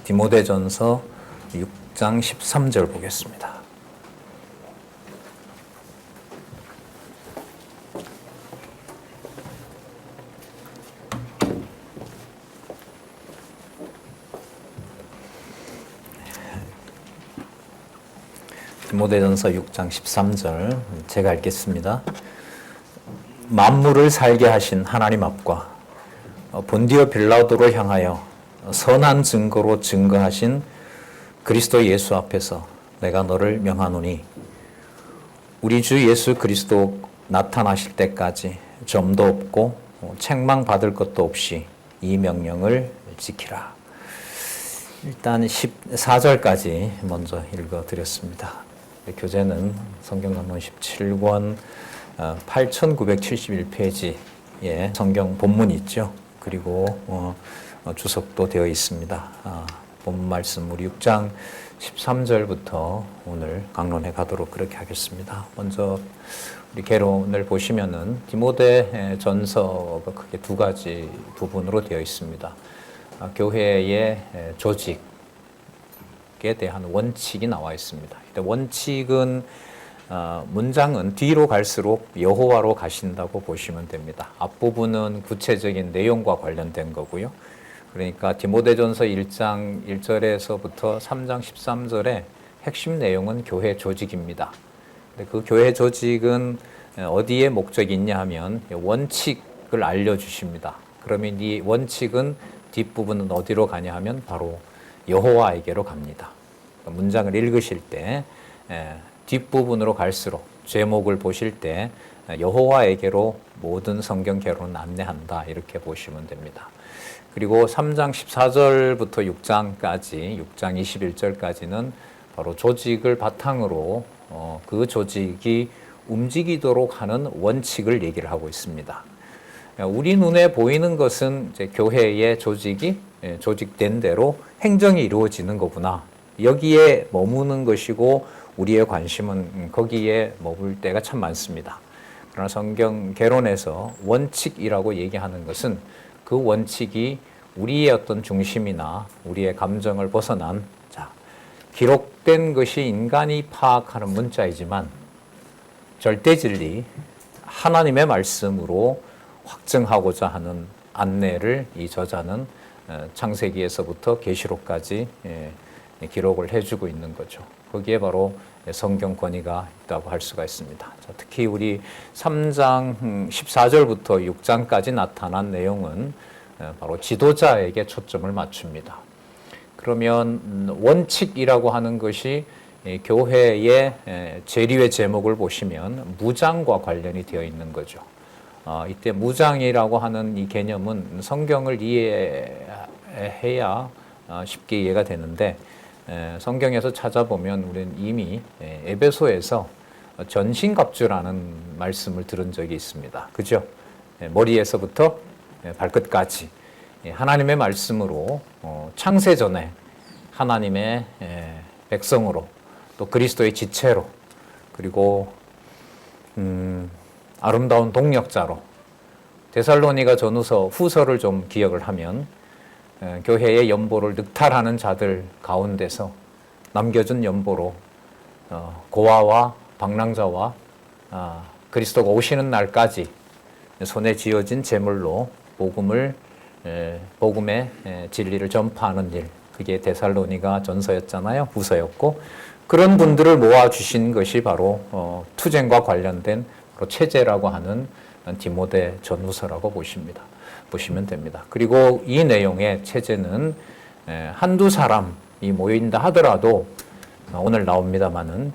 디모데전서 6장 13절 보겠습니다. 디모데전서 6장 13절 제가 읽겠습니다. 만물을 살게 하신 하나님 앞과 본디오 빌라도를 향하여 선한 증거로 증거하신 그리스도 예수 앞에서 내가 너를 명하노니 우리 주 예수 그리스도 나타나실 때까지 점도 없고 책망받을 것도 없이 이 명령을 지키라. 일단 14절까지 먼저 읽어드렸습니다. 교재는 성경강론 17권 8971페이지에 성경 본문이 있죠. 그리고 주석도 되어 있습니다. 본 말씀 우리 6장 13절부터 오늘 강론해 가도록 그렇게 하겠습니다. 먼저 우리 개론을 보시면은 디모데 전서가 크게 두 가지 부분으로 되어 있습니다. 교회의 조직에 대한 원칙이 나와 있습니다. 원칙은 문장은 뒤로 갈수록 여호와로 가신다고 보시면 됩니다. 앞부분은 구체적인 내용과 관련된 거고요. 그러니까 디모데전서 1장 1절에서부터 3장 13절의 핵심 내용은 교회 조직입니다. 근데 그 교회 조직은 어디에 목적이 있냐 하면 원칙을 알려주십니다. 그러면 이 원칙은 뒷부분은 어디로 가냐 하면 바로 여호와에게로 갑니다. 문장을 읽으실 때 뒷부분으로 갈수록 제목을 보실 때 여호와에게로 모든 성경 개론은 안내한다 이렇게 보시면 됩니다. 그리고 3장 14절부터 6장까지 6장 21절까지는 바로 조직을 바탕으로 그 조직이 움직이도록 하는 원칙을 얘기를 하고 있습니다. 우리 눈에 보이는 것은 이제 교회의 조직이 조직된 대로 행정이 이루어지는 거구나. 여기에 머무는 것이고 우리의 관심은 거기에 머물 때가 참 많습니다. 그러나 성경 개론에서 원칙이라고 얘기하는 것은 그 원칙이 우리의 어떤 중심이나 우리의 감정을 벗어난 기록된 것이 인간이 파악하는 문자이지만 절대 진리, 하나님의 말씀으로 확증하고자 하는 안내를 이 저자는 창세기에서부터 계시록까지 기록을 해주고 있는 거죠. 거기에 바로 성경 권위가 있다고 할 수가 있습니다. 특히 우리 3장 14절부터 6장까지 나타난 내용은 바로 지도자에게 초점을 맞춥니다. 그러면 원칙이라고 하는 것이 교회의 재리의 제목을 보시면 무장과 관련이 되어 있는 거죠. 이때 무장이라고 하는 이 개념은 성경을 이해해야 쉽게 이해가 되는데 성경에서 찾아보면 우리는 이미 에베소에서 전신갑주라는 말씀을 들은 적이 있습니다. 그죠? 머리에서부터 발끝까지 하나님의 말씀으로 창세전에 하나님의 백성으로 또 그리스도의 지체로 그리고 아름다운 동력자로 데살로니가 전후서 후서를 좀 기억을 하면 교회의 연보를 늑탈하는 자들 가운데서 남겨준 연보로 고아와 방랑자와 그리스도가 오시는 날까지 손에 쥐어진 제물로 복음의 진리를 전파하는 일, 그게 데살로니가 전서였잖아요. 후서였고 그런 분들을 모아주신 것이 바로 투쟁과 관련된 체제라고 하는 디모데 전후서라고 보시면 됩니다. 그리고 이 내용의 체제는 한두 사람이 모인다 하더라도 오늘 나옵니다마는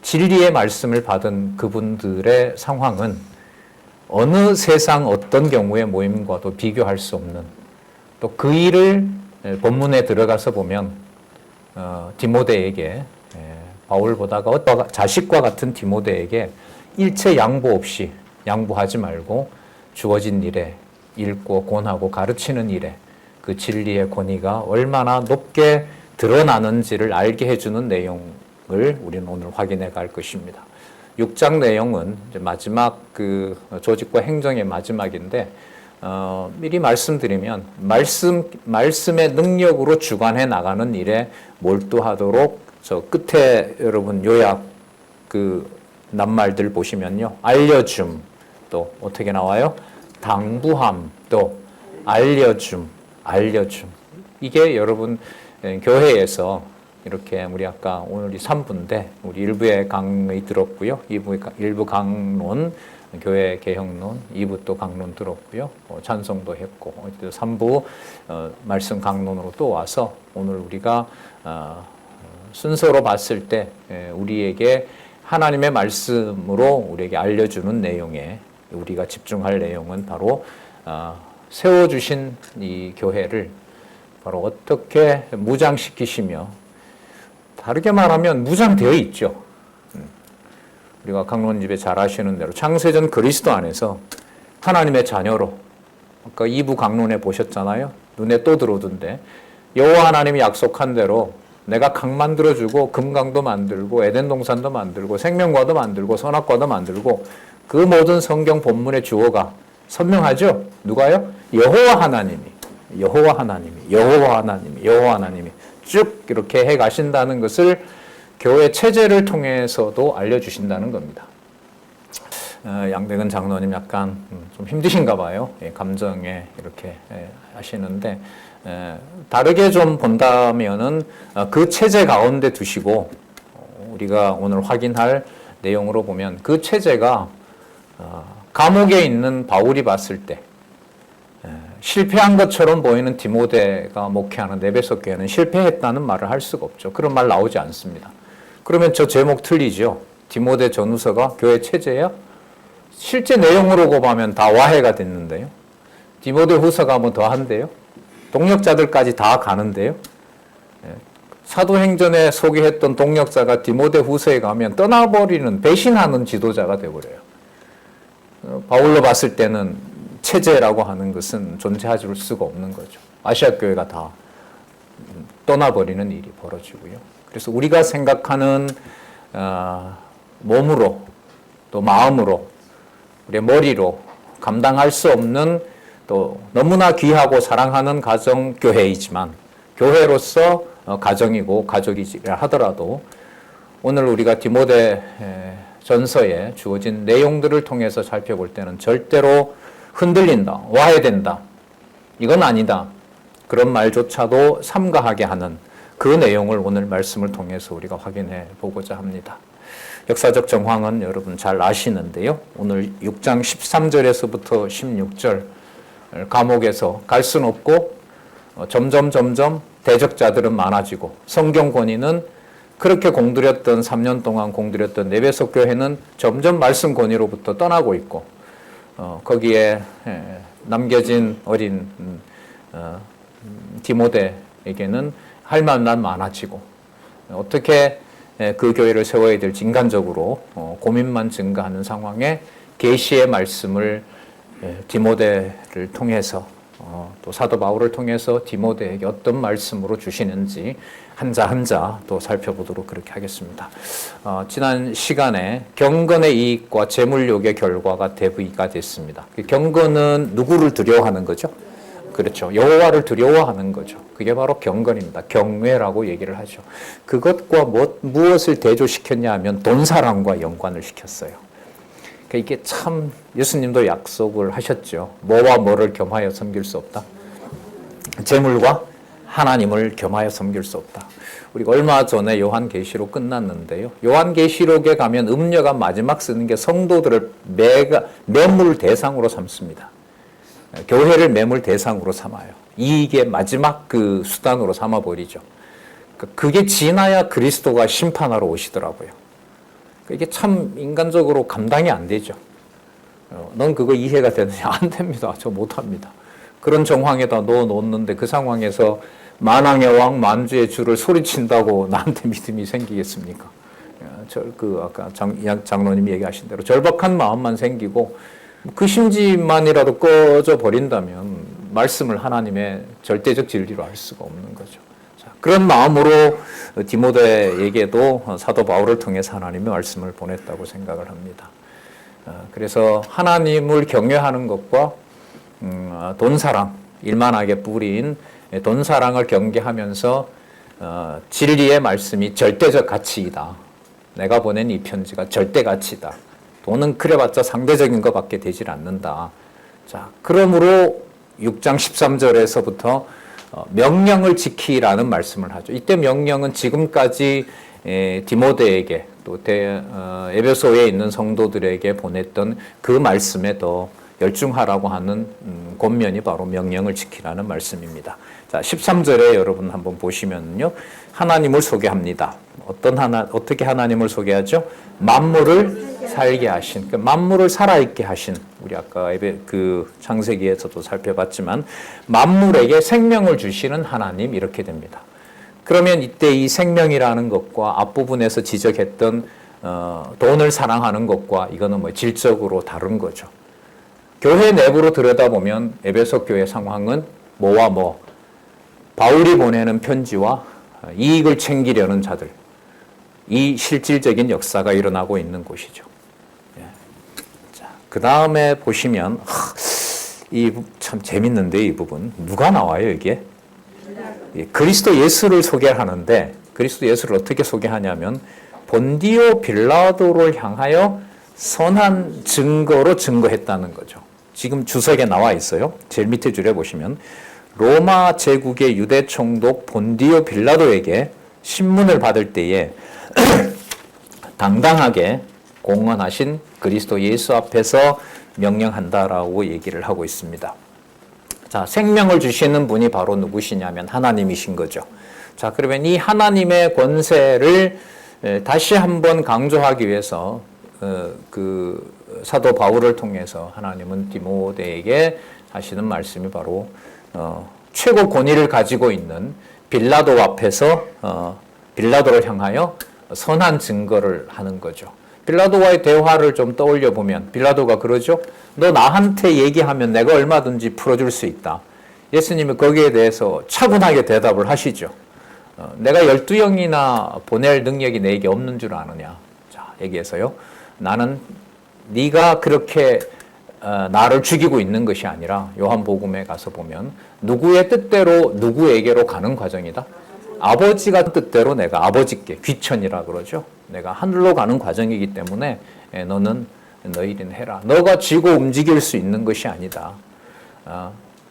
진리의 말씀을 받은 그분들의 상황은 어느 세상 어떤 경우의 모임과도 비교할 수 없는 또 그 일을 본문에 들어가서 보면 디모데에게 바울보다가 자식과 같은 디모데에게 일체 양보 없이 양보하지 말고 주어진 일에 읽고 권하고 가르치는 일에 그 진리의 권위가 얼마나 높게 드러나는지를 알게 해주는 내용을 우리는 오늘 확인해 갈 것입니다. 6장 내용은 이제 마지막 그 조직과 행정의 마지막인데 미리 말씀드리면 말씀의 능력으로 주관해 나가는 일에 몰두하도록 저 끝에 여러분 요약 그 낱말들 보시면요. 알려줌, 또 어떻게 나와요? 당부함, 또 알려줌. 이게 여러분 교회에서 이렇게 우리 아까 오늘이 3부인데 우리 1부에 강의 들었고요. 1부 강론, 교회 개혁론, 2부 또 강론 들었고요. 찬송도 했고 3부 말씀 강론으로 또 와서 오늘 우리가 순서로 봤을 때 우리에게 하나님의 말씀으로 우리에게 알려주는 내용에 우리가 집중할 내용은 바로 세워주신 이 교회를 바로 어떻게 무장시키시며, 다르게 말하면 무장되어 있죠. 우리가 강론집에 잘 아시는 대로 창세전 그리스도 안에서 하나님의 자녀로, 아까 2부 강론에 보셨잖아요. 눈에 또 들어오던데 여호와 하나님이 약속한 대로 내가 강 만들어주고 금강도 만들고 에덴 동산도 만들고 생명과도 만들고 선악과도 만들고, 그 모든 성경 본문의 주어가 선명하죠. 누가요? 여호와 하나님이 쭉 이렇게 해 가신다는 것을 교회 체제를 통해서도 알려주신다는 겁니다. 양대근 장로님 약간 좀 힘드신가 봐요. 감정에 이렇게 하시는데, 다르게 좀 본다면은 그 체제 가운데 두시고 우리가 오늘 확인할 내용으로 보면, 그 체제가 감옥에 있는 바울이 봤을 때 실패한 것처럼 보이는 디모데가 목회하는 에베소 교회는 실패했다는 말을 할 수가 없죠. 그런 말 나오지 않습니다. 그러면 저 제목 틀리죠. 디모데 전후서가 교회 체제예요? 실제 내용으로 보면 다 와해가 됐는데요. 디모데 후서가 뭐 더 한대요. 동역자들까지 다 가는데요. 사도행전에 소개했던 동역자가 디모데 후서에 가면 떠나버리는, 배신하는 지도자가 되어버려요. 바울로 봤을 때는 체제라고 하는 것은 존재할 수가 없는 거죠. 아시아 교회가 다 떠나버리는 일이 벌어지고요. 그래서 우리가 생각하는 몸으로 또 마음으로 우리의 머리로 감당할 수 없는, 또 너무나 귀하고 사랑하는 가정 교회이지만, 교회로서 가정이고 가족이라 하더라도 오늘 우리가 디모데 전서에 주어진 내용들을 통해서 살펴볼 때는 절대로 흔들린다, 와해된다, 이건 아니다, 그런 말조차도 삼가하게 하는 그 내용을 오늘 말씀을 통해서 우리가 확인해 보고자 합니다. 역사적 정황은 여러분 잘 아시는데요. 오늘 6장 13절에서부터 16절, 감옥에서 갈 수는 없고 점점 대적자들은 많아지고, 성경 권위는 그렇게 공들였던 3년 동안 공들였던 에베소 교회는 점점 말씀 권위로부터 떠나고 있고, 거기에 남겨진 어린 디모데에게는 할 만한 많아지고, 어떻게 그 교회를 세워야 될지 인간적으로 고민만 증가하는 상황에 계시의 말씀을 디모데를 통해서, 또 사도 바울을 통해서 디모데에게 어떤 말씀으로 주시는지 한자 또 살펴보도록 그렇게 하겠습니다. 지난 시간에 경건의 이익과 재물욕의 결과가 대비가 됐습니다. 경건은 누구를 두려워하는 거죠? 그렇죠. 여호와를 두려워하는 거죠. 그게 바로 경건입니다. 경외라고 얘기를 하죠. 그것과 무엇을 대조시켰냐 하면 돈사랑과 연관을 시켰어요. 그러니까 이게 참, 예수님도 약속을 하셨죠. 뭐와 뭐를 겸하여 섬길 수 없다. 재물과 하나님을 겸하여 섬길 수 없다. 우리가 얼마 전에 요한계시록 끝났는데요. 요한계시록에 가면 음녀가 마지막 쓰는 게 성도들을 매물 대상으로 삼습니다. 교회를 매물 대상으로 삼아요. 이게 마지막 그 수단으로 삼아버리죠. 그게 지나야 그리스도가 심판하러 오시더라고요. 이게 참 인간적으로 감당이 안 되죠. 넌 그거 이해가 되느냐? 안 됩니다. 저 못합니다. 그런 정황에다 넣어놓는데 그 상황에서 만왕의 왕 만주의 주를 소리친다고 나한테 믿음이 생기겠습니까? 아까 장로님이 얘기하신 대로 절박한 마음만 생기고 그 심지만이라도 꺼져 버린다면 말씀을 하나님의 절대적 진리로 알 수가 없는 거죠. 그런 마음으로 디모데에게도 사도 바울을 통해서 하나님의 말씀을 보냈다고 생각을 합니다. 그래서 하나님을 경외하는 것과 돈 사랑, 일만하게 뿌린 돈 사랑을 경계하면서 진리의 말씀이 절대적 가치이다. 내가 보낸 이 편지가 절대 가치다. 돈은 그래봤자 상대적인 것밖에 되질 않는다. 자, 그러므로 6장 13절에서부터 명령을 지키라는 말씀을 하죠. 이때 명령은 지금까지 디모데에게 또 에베소에 있는 성도들에게 보냈던 그 말씀에 더 열중하라고 하는 권면이 바로 명령을 지키라는 말씀입니다. 자, 13절에 여러분 한번 보시면요. 하나님을 소개합니다. 어떻게 하나님을 소개하죠? 만물을 살게 하신, 만물을 살아있게 하신, 우리 아까 그 창세기에서도 살펴봤지만, 만물에게 생명을 주시는 하나님, 이렇게 됩니다. 그러면 이때 이 생명이라는 것과 앞부분에서 지적했던 돈을 사랑하는 것과 이거는 뭐 질적으로 다른 거죠. 교회 내부로 들여다보면 에베소 교회 상황은 뭐와 뭐, 바울이 보내는 편지와 이익을 챙기려는 자들, 이 실질적인 역사가 일어나고 있는 곳이죠. 자, 그 다음에 보시면 참 재밌는데 이 부분 누가 나와요 이게? 그리스도 예수를 소개하는데 그리스도 예수를 어떻게 소개하냐면 본디오 빌라도를 향하여 선한 증거로 증거했다는 거죠. 지금 주석에 나와 있어요. 제일 밑에 줄에 보시면 로마 제국의 유대 총독 본디오 빌라도에게 신문을 받을 때에 당당하게 공언하신 그리스도 예수 앞에서 명령한다라고 얘기를 하고 있습니다. 자, 생명을 주시는 분이 바로 누구시냐면 하나님이신 거죠. 자, 그러면 이 하나님의 권세를 다시 한번 강조하기 위해서 그 사도 바울을 통해서 하나님은 디모데에게 하시는 말씀이 바로 최고 권위를 가지고 있는 빌라도 앞에서 빌라도를 향하여 선한 증거를 하는 거죠. 빌라도와의 대화를 좀 떠올려 보면 빌라도가 그러죠. 너 나한테 얘기하면 내가 얼마든지 풀어줄 수 있다. 예수님이 거기에 대해서 차분하게 대답을 하시죠. 내가 12영이나 보낼 능력이 내게 없는 줄 아느냐. 자, 얘기해서요. 나는 네가 그렇게 나를 죽이고 있는 것이 아니라 요한복음에 가서 보면 누구의 뜻대로 누구에게로 가는 과정이다. 아버지가 뜻대로 내가 아버지께 귀천이라 그러죠. 내가 하늘로 가는 과정이기 때문에 너는 너희 일은 해라. 너가 쥐고 움직일 수 있는 것이 아니다.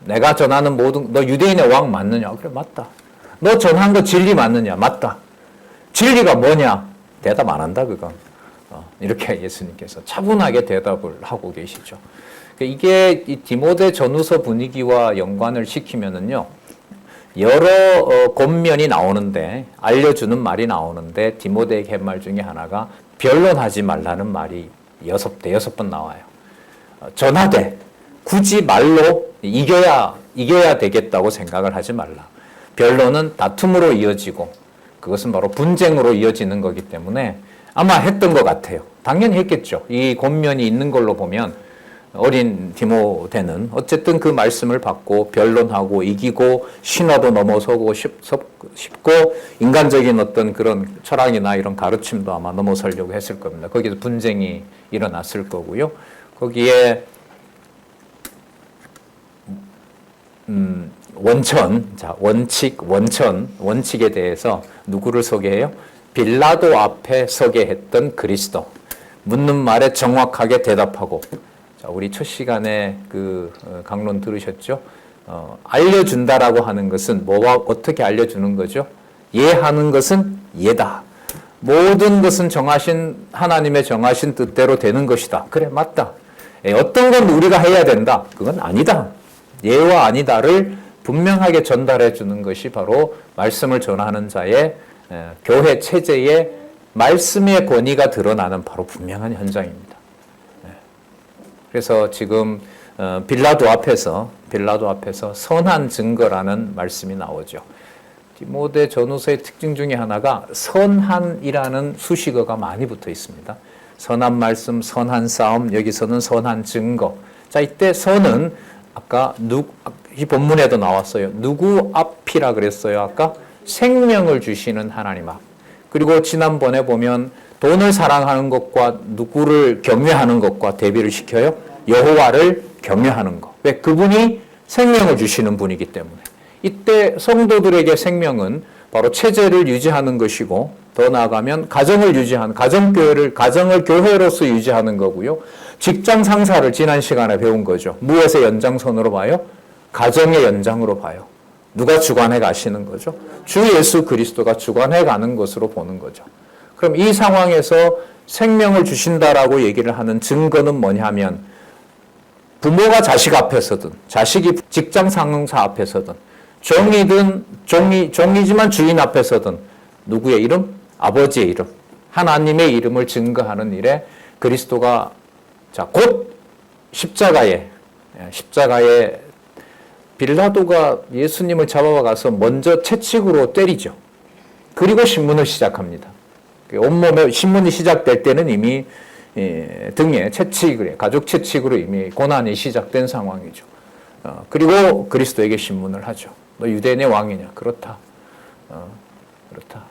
내가 전하는 모든 너 유대인의 왕 맞느냐? 그래 맞다. 너 전한 거 진리 맞느냐? 맞다. 진리가 뭐냐? 대답 안 한다 그건. 이렇게 예수님께서 차분하게 대답을 하고 계시죠. 이게 이 디모데 전후서 분위기와 연관을 시키면은요. 여러 권면이 나오는데 알려주는 말이 나오는데 디모데에게 한 말 중에 하나가 변론하지 말라는 말이 6번 나와요. 전하되 굳이 말로 이겨야 되겠다고 생각을 하지 말라. 변론은 다툼으로 이어지고 그것은 바로 분쟁으로 이어지는 거기 때문에 아마 했던 것 같아요. 당연히 했겠죠. 이 권면이 있는 걸로 보면 어린 디모데는 어쨌든 그 말씀을 받고 변론하고 이기고 신화도 넘어서고 싶고 인간적인 어떤 그런 철학이나 이런 가르침도 아마 넘어서려고 했을 겁니다. 거기서 분쟁이 일어났을 거고요. 거기에 원칙에 대해서 누구를 소개해요? 빌라도 앞에 서게 했던 그리스도. 묻는 말에 정확하게 대답하고. 자, 우리 첫 시간에 그 강론 들으셨죠? 알려준다라고 하는 것은 뭐와 어떻게 알려주는 거죠? 예하는 것은 예다. 모든 것은 하나님의 정하신 뜻대로 되는 것이다. 그래, 맞다. 어떤 건 우리가 해야 된다. 그건 아니다. 예와 아니다를 분명하게 전달해 주는 것이 바로 말씀을 전하는 자의 교회 체제의 말씀의 권위가 드러나는 바로 분명한 현장입니다. 그래서 지금 빌라도 앞에서 선한 증거라는 말씀이 나오죠. 디모데 전후서의 특징 중에 하나가 선한이라는 수식어가 많이 붙어 있습니다. 선한 말씀, 선한 싸움, 여기서는 선한 증거. 자, 이때 선은 아까 이 본문에도 나왔어요. 누구 앞이라 그랬어요? 아까 생명을 주시는 하나님 앞. 그리고 지난번에 보면 돈을 사랑하는 것과 누구를 경외하는 것과 대비를 시켜요? 여호와를 경외하는 것. 왜? 그분이 생명을 주시는 분이기 때문에. 이때 성도들에게 생명은 바로 체제를 유지하는 것이고, 더 나아가면 가정을 유지하는, 가정을 교회로서 유지하는 거고요. 직장 상사를 지난 시간에 배운 거죠. 무엇의 연장선으로 봐요? 가정의 연장으로 봐요. 누가 주관해 가시는 거죠? 주 예수 그리스도가 주관해 가는 것으로 보는 거죠. 그럼 이 상황에서 생명을 주신다라고 얘기를 하는 증거는 뭐냐면, 부모가 자식 앞에서든, 자식이 직장 상사 앞에서든, 종이지만 주인 앞에서든, 누구의 이름? 아버지의 이름, 하나님의 이름을 증거하는 일에 그리스도가 곧 십자가에 빌라도가 예수님을 잡아가서 먼저 채찍으로 때리죠. 그리고 신문을 시작합니다. 온몸에 신문이 시작될 때는 이미 등에 가죽 채찍으로 이미 고난이 시작된 상황이죠. 그리고 그리스도에게 신문을 하죠. 너 유대인의 왕이냐? 그렇다. 그렇다.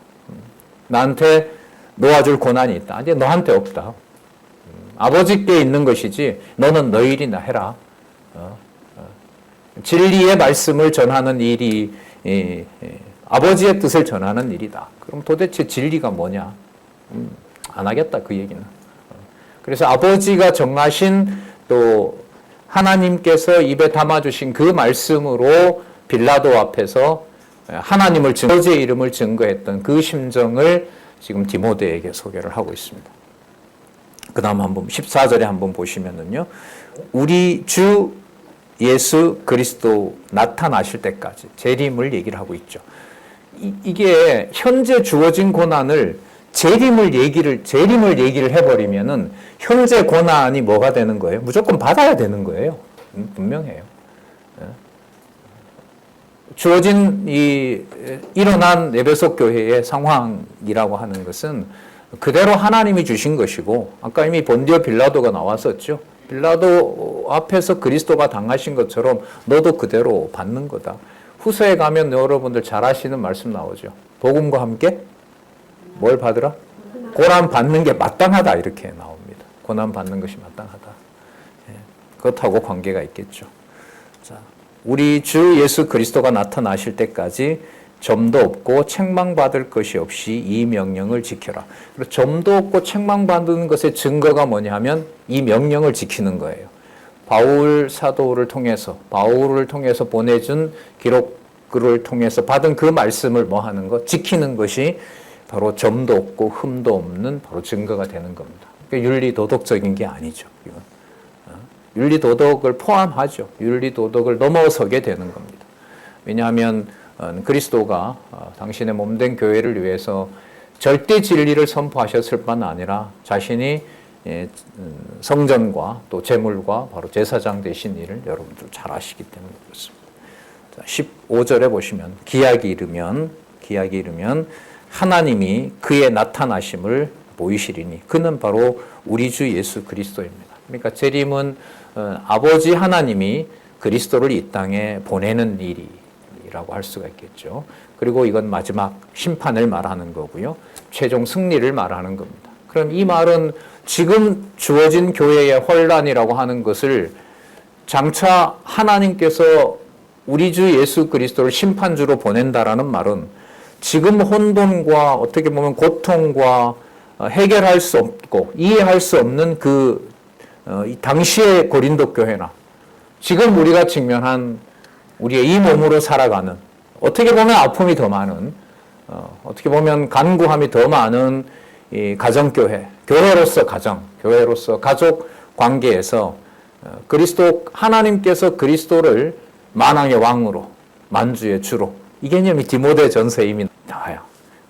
나한테 놓아줄 고난이 있다. 아니, 너한테 없다. 아버지께 있는 것이지 너는 너 일이나 해라. 진리의 말씀을 전하는 일이 아버지의 뜻을 전하는 일이다. 그럼 도대체 진리가 뭐냐? 안 하겠다, 그 얘기는. 그래서 아버지가 정하신 또 하나님께서 입에 담아주신 그 말씀으로 빌라도 앞에서 아버지의 이름을 증거했던 그 심정을 지금 디모데에게 소개를 하고 있습니다. 그 다음 한번 14절에 한번 보시면은요, 우리 주 예수 그리스도 나타나실 때까지 재림을 얘기를 하고 있죠. 이게 현재 주어진 고난을 재림을 얘기를 해버리면은 현재 고난이 뭐가 되는 거예요? 무조건 받아야 되는 거예요. 분명해요. 주어진 일어난 에베소 교회의 상황이라고 하는 것은 그대로 하나님이 주신 것이고, 아까 이미 본디오 빌라도가 나왔었죠. 빌라도 앞에서 그리스도가 당하신 것처럼 너도 그대로 받는 거다. 후서에 가면 여러분들 잘 아시는 말씀 나오죠. 복음과 함께 뭘 받으라? 고난 받는 게 마땅하다, 이렇게 나옵니다. 고난 받는 것이 마땅하다. 그것하고 관계가 있겠죠. 자, 우리 주 예수 그리스도가 나타나실 때까지 점도 없고 책망받을 것이 없이 이 명령을 지켜라. 그리고 점도 없고 책망받는 것의 증거가 뭐냐 하면 이 명령을 지키는 거예요. 바울 사도를 통해서 보내준 기록을 통해서 받은 그 말씀을 뭐 하는 것? 지키는 것이 바로 점도 없고 흠도 없는 바로 증거가 되는 겁니다. 그러니까 윤리 도덕적인 게 아니죠. 이건. 윤리 도덕을 포함하죠. 윤리 도덕을 넘어서게 되는 겁니다. 왜냐하면 그리스도가 당신의 몸된 교회를 위해서 절대 진리를 선포하셨을 뿐 아니라 자신이 성전과 또 제물과 바로 제사장 되신 일을 여러분들 잘 아시기 때문에 그렇습니다. 15절에 보시면 기약이 이르면 하나님이 그의 나타나심을 보이시리니 그는 바로 우리 주 예수 그리스도입니다. 그러니까 재림은 아버지 하나님이 그리스도를 이 땅에 보내는 일이라고 할 수가 있겠죠. 그리고 이건 마지막 심판을 말하는 거고요. 최종 승리를 말하는 겁니다. 그럼 이 말은 지금 주어진 교회의 혼란이라고 하는 것을 장차 하나님께서 우리 주 예수 그리스도를 심판주로 보낸다라는 말은 지금 혼돈과 어떻게 보면 고통과 해결할 수 없고 이해할 수 없는 이 당시의 고린도 교회나 지금 우리가 직면한 우리의 이 몸으로 살아가는 어떻게 보면 아픔이 더 많은 어떻게 보면 간구함이 더 많은 이 가정교회, 교회로서 가족 관계에서 하나님께서 그리스도를 만왕의 왕으로 만주의 주로 이 개념이 디모데 전서에 이미 나와요.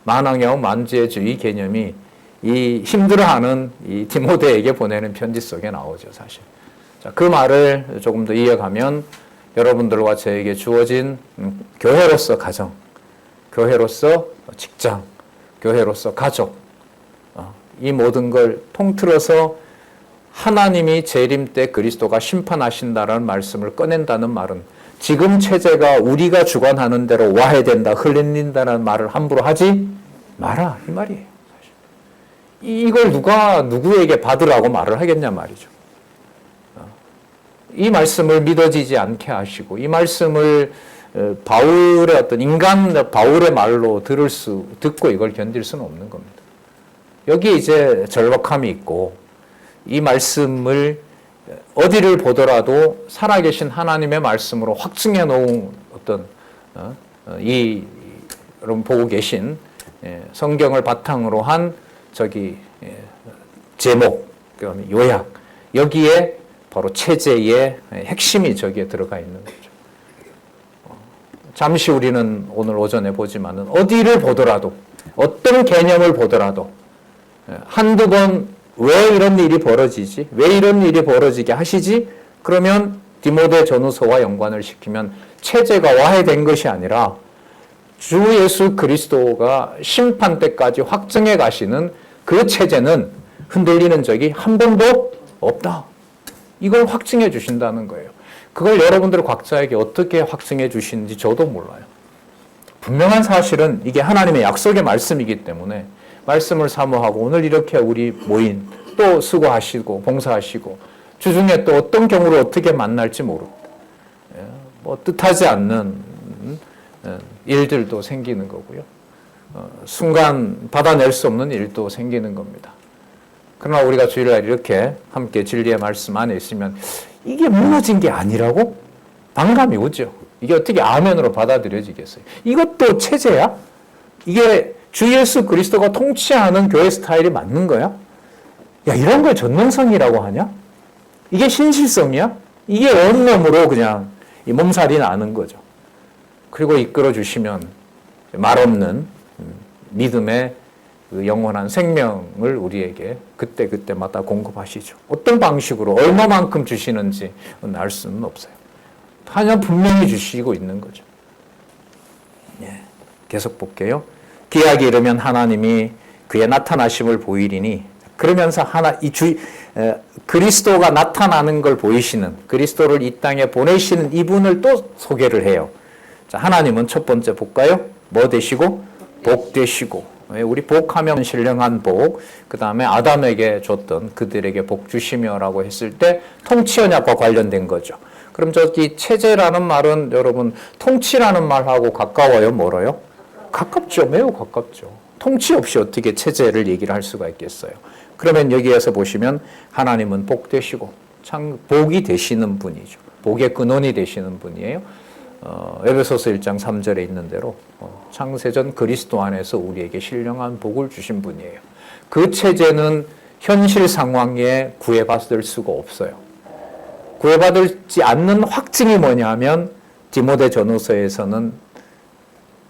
만왕의 왕 만주의 주 이 개념이 이 힘들어하는 이 디모데에게 보내는 편지 속에 나오죠, 사실. 자, 그 말을 조금 더 이어가면 여러분들과 저에게 주어진 교회로서 가정, 교회로서 직장, 교회로서 가족, 이 모든 걸 통틀어서 하나님이 재림 때 그리스도가 심판하신다라는 말씀을 꺼낸다는 말은 지금 체제가 우리가 주관하는 대로 와해된다, 흘린다는 말을 함부로 하지 마라, 이 말이에요. 이걸 누가 누구에게 받으라고 말을 하겠냐 말이죠. 이 말씀을 믿어지지 않게 하시고 이 말씀을 바울의 어떤 인간 바울의 말로 듣고 이걸 견딜 수는 없는 겁니다. 여기 이제 절박함이 있고 이 말씀을 어디를 보더라도 살아계신 하나님의 말씀으로 확증해 놓은 어떤 여러분 보고 계신 성경을 바탕으로 한 제목, 요약, 여기에 바로 체제의 핵심이 저기에 들어가 있는 거죠. 잠시 우리는 오늘 오전에 보지만은 어디를 보더라도 어떤 개념을 보더라도 한두 번 왜 이런 일이 벌어지지? 왜 이런 일이 벌어지게 하시지? 그러면 디모데 전후서와 연관을 시키면 체제가 와해된 것이 아니라 주 예수 그리스도가 심판 때까지 확증해 가시는 그 체제는 흔들리는 적이 한 번도 없다. 이걸 확증해 주신다는 거예요. 그걸 여러분들 각자에게 어떻게 확증해 주시는지 저도 몰라요. 분명한 사실은 이게 하나님의 약속의 말씀이기 때문에 말씀을 사모하고 오늘 이렇게 우리 모인 또 수고하시고 봉사하시고 주중에 또 어떤 경우를 어떻게 만날지 모릅니다. 뭐 뜻하지 않는 일들도 생기는 거고요. 순간 받아낼 수 없는 일도 생기는 겁니다. 그러나 우리가 주일날 이렇게 함께 진리의 말씀 안에 있으면 이게 무너진 게 아니라고 반감이 오죠. 이게 어떻게 아멘으로 받아들여지겠어요? 이것도 체제야? 이게 주 예수 그리스도가 통치하는 교회 스타일이 맞는 거야? 야, 이런 걸 전능성이라고 하냐? 이게 신실성이야? 이게 원룸으로 그냥 이 몸살이 나는 거죠. 그리고 이끌어 주시면 말 없는 믿음의 그 영원한 생명을 우리에게 그때그때마다 공급하시죠. 어떤 방식으로 얼마만큼 주시는지 알 수는 없어요. 하나 분명히 주시고 있는 거죠. 예, 계속 볼게요. 기약이 이르면 하나님이 그의 나타나심을 보이리니 그러면서 그리스도가 나타나는 걸 보이시는 그리스도를 이 땅에 보내시는 이분을 또 소개를 해요. 자, 하나님은 첫 번째 볼까요? 뭐 되시고? 복 되시고. 우리 복하면 신령한 복, 그 다음에 아담에게 줬던 그들에게 복 주시며라고 했을 때 통치 언약과 관련된 거죠. 그럼 저기 체제라는 말은 여러분 통치라는 말하고 가까워요? 멀어요? 가깝죠. 매우 가깝죠. 통치 없이 어떻게 체제를 얘기를 할 수가 있겠어요. 그러면 여기에서 보시면 하나님은 복 되시고 복이 되시는 분이죠. 복의 근원이 되시는 분이에요. 에베소서 1장 3절에 있는 대로 창세전 그리스도 안에서 우리에게 신령한 복을 주신 분이에요. 그 체제는 현실 상황에 구애받을 수가 없어요. 구애받지 않는 확증이 뭐냐면 디모데 전후서에서는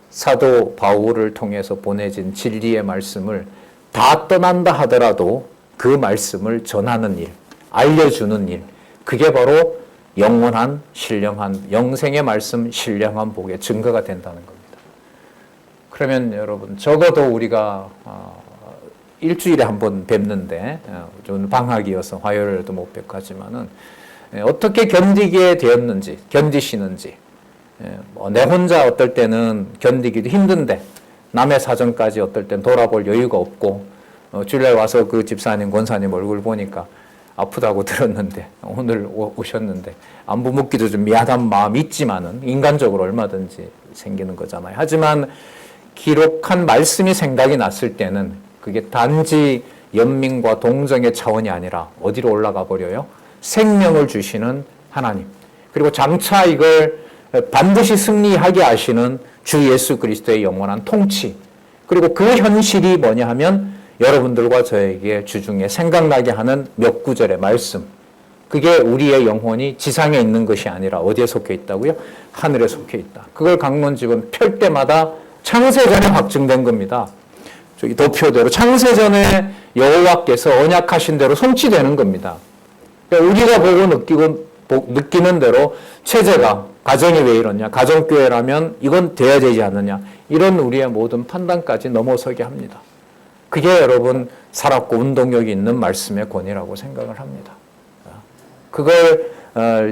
사도 바울을 통해서 보내진 진리의 말씀을 다 떠난다 하더라도 그 말씀을 전하는 일, 알려주는 일, 그게 바로 영원한 신령한 영생의 말씀 신령한 복의 증거가 된다는 겁니다. 그러면 여러분 적어도 우리가 일주일에 한 번 뵙는데 좀 방학이어서 화요일에도 못 뵙고 하지만은 어떻게 견디게 되었는지 견디시는지 내 혼자 어떨 때는 견디기도 힘든데 남의 사정까지 어떨 땐 돌아볼 여유가 없고 주일날 와서 그 집사님 권사님 얼굴 보니까 아프다고 들었는데 오늘 오셨는데 안부 묻기도 좀 미안한 마음이 있지만은 인간적으로 얼마든지 생기는 거잖아요. 하지만 기록한 말씀이 생각이 났을 때는 그게 단지 연민과 동정의 차원이 아니라 어디로 올라가 버려요? 생명을 주시는 하나님. 그리고 장차 이걸 반드시 승리하게 하시는 주 예수 그리스도의 영원한 통치. 그리고 그 현실이 뭐냐 하면 여러분들과 저에게 주중에 생각나게 하는 몇 구절의 말씀. 그게 우리의 영혼이 지상에 있는 것이 아니라 어디에 속해 있다고요? 하늘에 속해 있다. 그걸 강론집은 펼 때마다 창세전에 확증된 겁니다. 저기 도표대로 창세전에 여호와께서 언약하신 대로 성취되는 겁니다. 그러니까 우리가 보고 느끼는 대로 체제가 가정이 왜 이러냐, 가정교회라면 이건 돼야 되지 않느냐, 이런 우리의 모든 판단까지 넘어서게 합니다. 그게 여러분 살았고 운동력이 있는 말씀의 권위라고 생각을 합니다. 그걸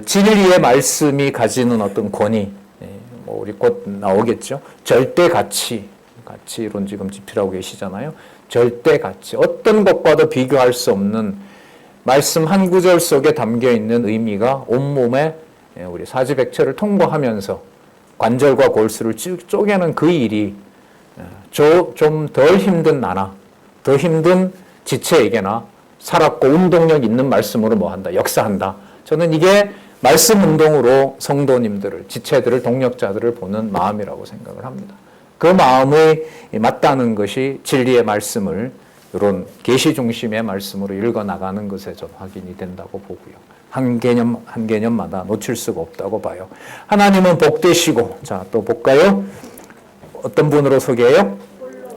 진리의 말씀이 가지는 어떤 권위, 뭐 우리 곧 나오겠죠. 절대 가치론 지금 집필하고 계시잖아요. 절대 가치, 어떤 것과도 비교할 수 없는 말씀 한 구절 속에 담겨 있는 의미가 온몸에 우리 사지백체를 통과하면서 관절과 골수를 쭉 쪼개는 그 일이 좀 덜 힘든 나나 더 힘든 지체에게나 살았고 운동력 있는 말씀으로 뭐한다? 역사한다. 저는 이게 말씀 운동으로 성도님들을, 지체들을, 동력자들을 보는 마음이라고 생각을 합니다. 그 마음이 맞다는 것이 진리의 말씀을 이런 계시 중심의 말씀으로 읽어 나가는 것에 좀 확인이 된다고 보고요. 한 개념 한 개념마다 놓칠 수가 없다고 봐요. 하나님은 복되시고, 자, 또 볼까요? 어떤 분으로 소개해요?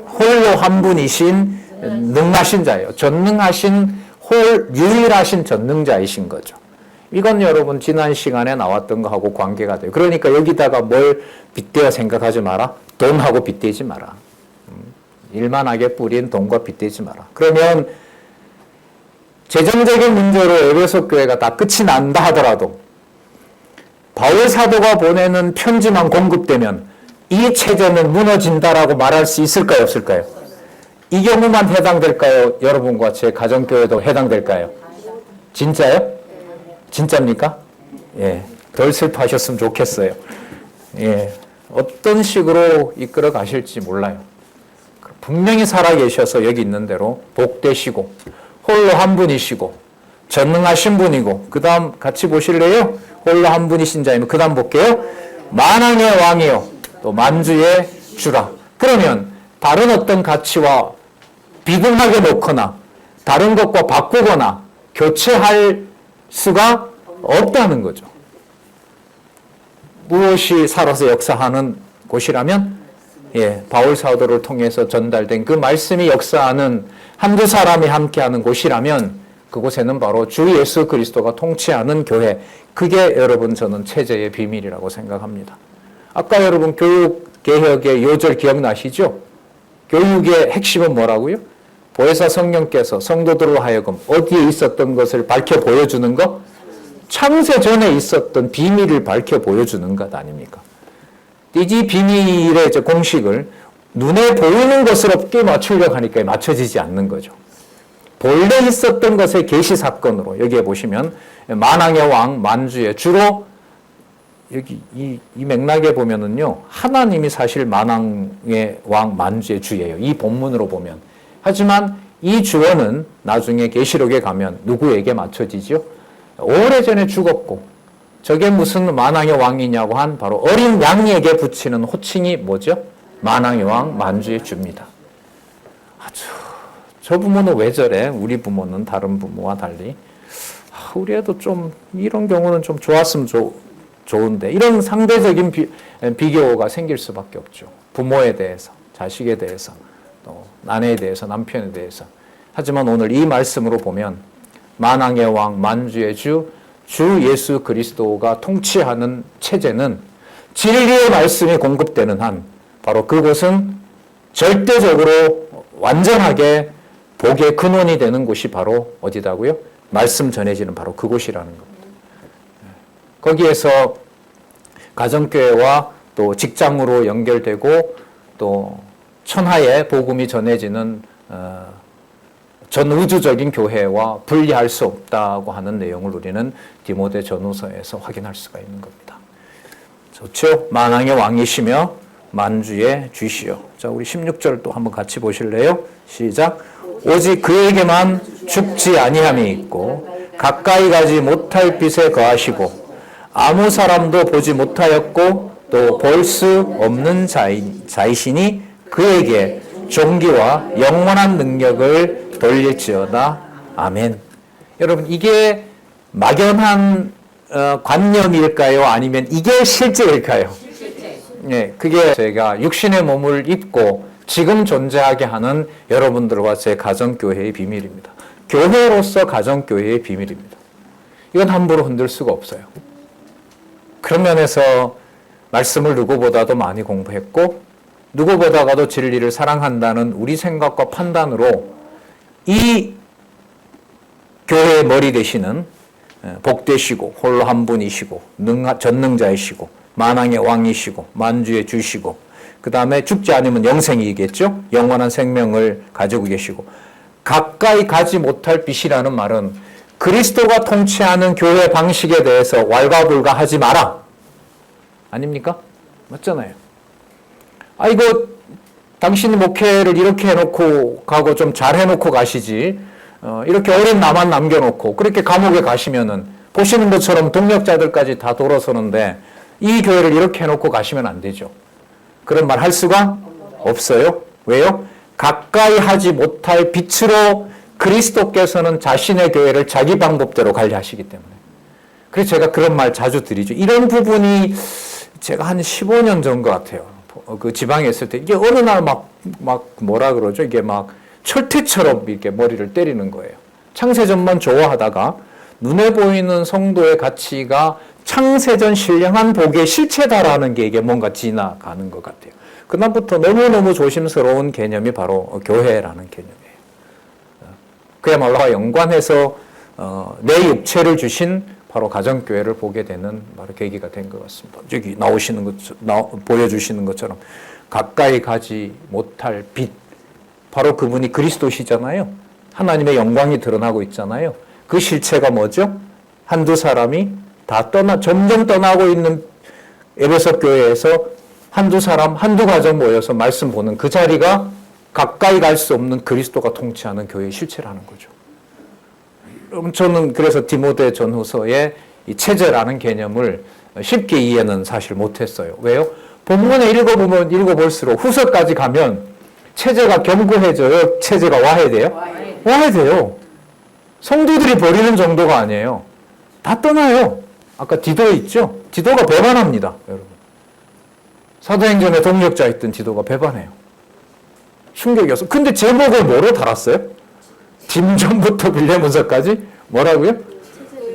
홀로 한 분이신 능하신 자예요. 전능하신 유일하신 전능자이신 거죠. 이건 여러분 지난 시간에 나왔던 거하고 관계가 돼요. 그러니까 여기다가 뭘 빗대어 생각하지 마라. 돈하고 빗대지 마라. 일만하게 뿌린 돈과 빗대지 마라. 그러면 재정적인 문제로 에베소 교회가 다 끝이 난다 하더라도 바울 사도가 보내는 편지만 공급되면 이 체제는 무너진다라고 말할 수 있을까요? 없을까요? 이 경우만 해당될까요? 여러분과 제 가정교회도 해당될까요? 진짜요? 진짜입니까? 예. 덜 슬퍼하셨으면 좋겠어요. 예. 어떤 식으로 이끌어 가실지 몰라요. 분명히 살아계셔서 여기 있는 대로 복되시고 홀로 한 분이시고 전능하신 분이고, 그 다음 같이 보실래요? 홀로 한 분이신 자이면 그 다음 볼게요. 만왕의 왕이요 또 만주의 주라. 그러면 다른 어떤 가치와 비등하게 놓거나 다른 것과 바꾸거나 교체할 수가 없다는 거죠. 무엇이 살아서 역사하는 곳이라면, 예, 바울 사도를 통해서 전달된 그 말씀이 역사하는 한두 사람이 함께하는 곳이라면 그곳에는 바로 주 예수 그리스도가 통치하는 교회, 그게 여러분 저는 체제의 비밀이라고 생각합니다. 아까 여러분 교육개혁의 요절 기억나시죠? 교육의 핵심은 뭐라고요? 보혜사 성령께서 성도들로 하여금 어디에 있었던 것을 밝혀 보여주는 것? 창세 전에 있었던 비밀을 밝혀 보여주는 것 아닙니까? 이 비밀의 공식을 눈에 보이는 것으로 끼 맞추려고 하니까 맞춰지지 않는 거죠. 본래 있었던 것의 계시 사건으로 여기에 보시면 만왕의 왕, 만주의 주로 여기 이 맥락에 보면은요, 하나님이 사실 만왕의 왕, 만주의 주예요. 이 본문으로 보면. 하지만 이 주어는 나중에 계시록에 가면 누구에게 맞춰지죠? 오래전에 죽었고 저게 무슨 만왕의 왕이냐고 한 바로 어린 양에게 붙이는 호칭이 뭐죠? 만왕의 왕, 만주의 주입니다. 아주 저 부모는 왜 저래? 우리 부모는 다른 부모와 달리 우리 애도 좀 이런 경우는 좀 좋았으면 좋은데, 이런 상대적인 비교가 생길 수밖에 없죠. 부모에 대해서, 자식에 대해서, 또 아내에 대해서, 남편에 대해서. 하지만 오늘 이 말씀으로 보면 만왕의 왕, 만주의 주 예수 그리스도가 통치하는 체제는 진리의 말씀이 공급되는 한 바로 그곳은 절대적으로 완전하게 복의 근원이 되는 곳이 바로 어디다고요? 말씀 전해지는 바로 그곳이라는 겁니다. 거기에서 가정교회와 또 직장으로 연결되고 또 천하에 복음이 전해지는 전 우주적인 교회와 분리할 수 없다고 하는 내용을 우리는 디모데 전후서에서 확인할 수가 있는 겁니다. 좋죠? 만왕의 왕이시며 만주의 주시여. 자, 우리 16절 또 한번 같이 보실래요? 시작. 오직 그에게만 죽지 아니함이 있고 가까이 가지 못할 빛에 거하시고 아무 사람도 보지 못하였고 또 볼 수 없는 자이시니 그에게 존귀와 영원한 능력을 돌릴지어다. 아멘. 여러분, 이게 막연한 관념일까요? 아니면 이게 실제일까요? 네, 그게 제가 육신의 몸을 입고 지금 존재하게 하는 여러분들과 제 가정교회의 비밀입니다. 교회로서 가정교회의 비밀입니다. 이건 함부로 흔들 수가 없어요. 그런 면에서 말씀을 누구보다도 많이 공부했고 누구보다도 진리를 사랑한다는 우리 생각과 판단으로 이 교회의 머리 되시는 복되시고 홀로 한 분이시고 전능자이시고 만왕의 왕이시고 만주의 주시고 그 다음에 죽지 않으면 영생이겠죠. 영원한 생명을 가지고 계시고 가까이 가지 못할 빛이라는 말은 그 그리스도가 통치하는 교회 방식에 대해서 왈가불가하지 마라. 아닙니까? 맞잖아요. 아, 이거 당신이 목회를 이렇게 해놓고 가고 좀 잘 해놓고 가시지. 이렇게 어린 나만 남겨놓고 그렇게 감옥에 가시면은 보시는 것처럼 동력자들까지 다 돌아서는데 이 교회를 이렇게 해놓고 가시면 안 되죠. 그런 말 할 수가 없어요. 왜요? 가까이 하지 못할 빛으로 그리스도께서는 자신의 교회를 자기 방법대로 관리하시기 때문에. 그래서 제가 그런 말 자주 드리죠. 이런 부분이 제가 한 15년 전 것 같아요. 그 지방에 있을 때 이게 어느 날 막 뭐라 그러죠? 이게 막 철퇴처럼 이렇게 머리를 때리는 거예요. 창세전만 좋아하다가 눈에 보이는 성도의 가치가 창세전 신령한 복의 실체다라는 게 이게 뭔가 지나가는 것 같아요. 그다음부터 너무너무 조심스러운 개념이 바로 교회라는 개념이에요. 그야말로 연관해서 내 육체를 주신 바로 가정교회를 보게 되는 바로 계기가 된 것 같습니다. 여기 나오시는 것, 보여주시는 것처럼 가까이 가지 못할 빛, 바로 그분이 그리스도시잖아요. 하나님의 영광이 드러나고 있잖아요. 그 실체가 뭐죠? 한두 사람이 다 점점 떠나고 있는 에베소 교회에서 한두 사람, 한두 가정 모여서 말씀 보는 그 자리가 가까이 갈 수 없는 그리스도가 통치하는 교회의 실체라는 거죠. 저는 그래서 디모데 전후서의 이 체제라는 개념을 쉽게 이해는 사실 못했어요. 왜요? 본문에 읽어볼수록 후서까지 가면 체제가 견고해져요? 체제가 와해돼요? 와해돼요. 성도들이 버리는 정도가 아니에요. 다 떠나요. 아까 디도 있죠? 디도가 배반합니다. 여러분. 사도행전에 동력자 있던 디도가 배반해요. 충격이었어. 근데 제목을 뭐로 달았어요? 딤전부터 빌레몬서까지 뭐라고요?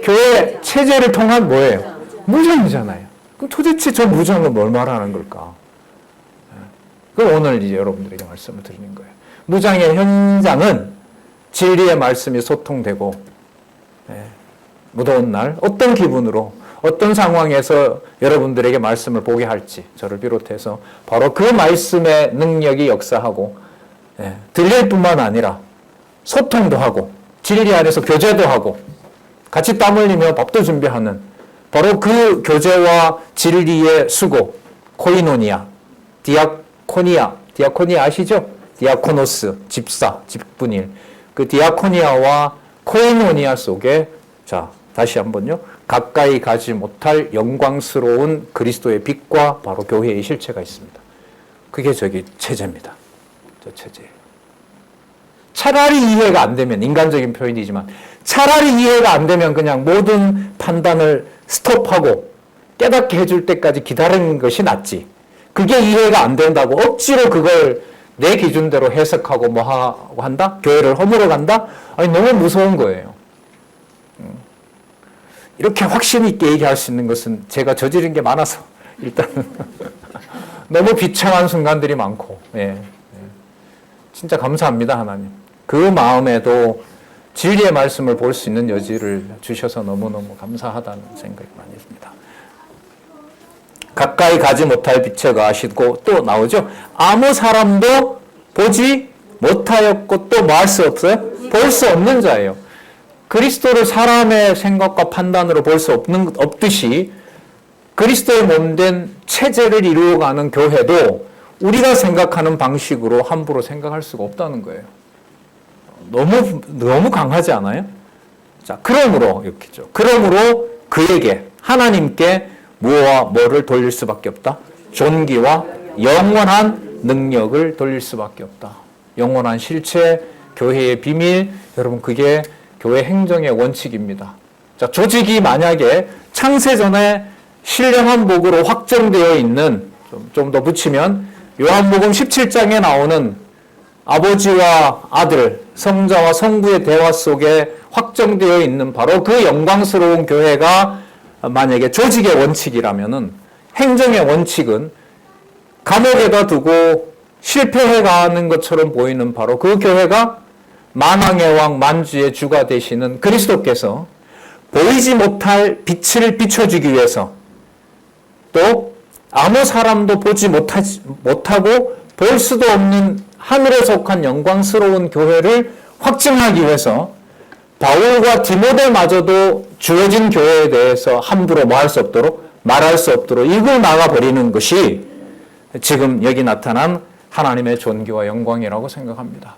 교회 체제를 통한 뭐예요? 무장이잖아요. 그럼 도대체 저 무장은 뭘 말하는 걸까? 그걸 오늘 이제 여러분들에게 말씀을 드리는 거예요. 무장의 현장은 진리의 말씀이 소통되고 무더운 날 어떤 기분으로 어떤 상황에서 여러분들에게 말씀을 보게 할지 저를 비롯해서 바로 그 말씀의 능력이 역사하고 들릴 뿐만 아니라 소통도 하고 진리 안에서 교제도 하고 같이 땀 흘리며 밥도 준비하는 바로 그 교제와 진리의 수고 코이노니아, 디아코니아 아시죠? 디아코노스, 집사, 집분일 그 디아코니아와 코이노니아 속에 자 다시 한번요 가까이 가지 못할 영광스러운 그리스도의 빛과 바로 교회의 실체가 있습니다. 그게 저기 체제입니다. 저 체제예요. 차라리 이해가 안 되면 인간적인 표현이지만 차라리 이해가 안 되면 그냥 모든 판단을 스톱하고 깨닫게 해줄 때까지 기다리는 것이 낫지. 그게 이해가 안 된다고 억지로 그걸 내 기준대로 해석하고 뭐 하고 한다? 교회를 허물어 간다? 아니 너무 무서운 거예요. 이렇게 확신 있게 얘기할 수 있는 것은 제가 저지른 게 많아서 일단은 너무 비참한 순간들이 많고 진짜 감사합니다 하나님. 그 마음에도 진리의 말씀을 볼 수 있는 여지를 주셔서 너무너무 감사하다는 생각이 많이 듭니다. 가까이 가지 못할 빛에 가시고 또 나오죠. 아무 사람도 보지 못하였고 또 뭐 할 수 없어요? 볼 수 없는 자예요. 그리스도를 사람의 생각과 판단으로 볼 수 없듯이 그리스도의 몸된 체제를 이루어가는 교회도 우리가 생각하는 방식으로 함부로 생각할 수가 없다는 거예요. 너무 강하지 않아요? 자, 그러므로 이렇게죠. 그러므로 그에게 하나님께 무엇과 뭐를 돌릴 수밖에 없다. 존귀와 영원한 능력을 돌릴 수밖에 없다. 영원한 실체, 교회의 비밀, 여러분 그게 교회 행정의 원칙입니다. 자, 조직이 만약에 창세전에 신령한 복으로 확정되어 있는 좀 더 붙이면 요한복음 17장에 나오는 아버지와 아들, 성자와 성부의 대화 속에 확정되어 있는 바로 그 영광스러운 교회가 만약에 조직의 원칙이라면은 행정의 원칙은 감옥에다 두고 실패해가는 것처럼 보이는 바로 그 교회가 만왕의 왕 만주의 주가 되시는 그리스도께서 보이지 못할 빛을 비춰주기 위해서 또 아무 사람도 보지 못하고 볼 수도 없는 하늘에 속한 영광스러운 교회를 확증하기 위해서 바울과 디모데마저도 주어진 교회에 대해서 함부로 뭐 할 수 없도록 말할 수 없도록 이걸 막아버리는 것이 지금 여기 나타난 하나님의 존귀와 영광이라고 생각합니다.